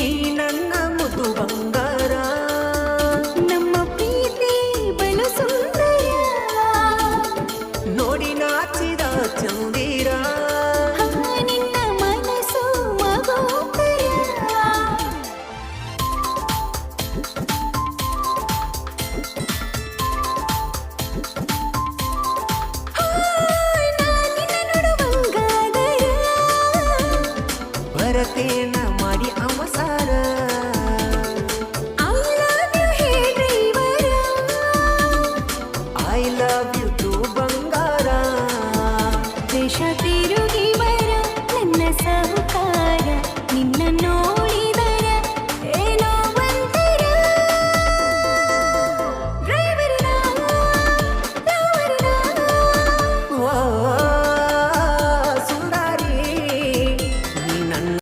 ನೀ ನನ್ನ ಮುದ್ದು ಬಂಗಾರ ನಮ್ಮ ಪ್ರೀತಿ ಬಲು ಸುಂದರ ನೋಡಿ ನಾಚಿದ ಚಂದಿರ ನಿನ್ನ ಮನಸ್ಸು ಮಗೋಪರ ನಾನಿನ್ನ ನೋಡುವಂಗಾದರ ಭರತೇನ ಮಾಡಿ ಅವಸಾರ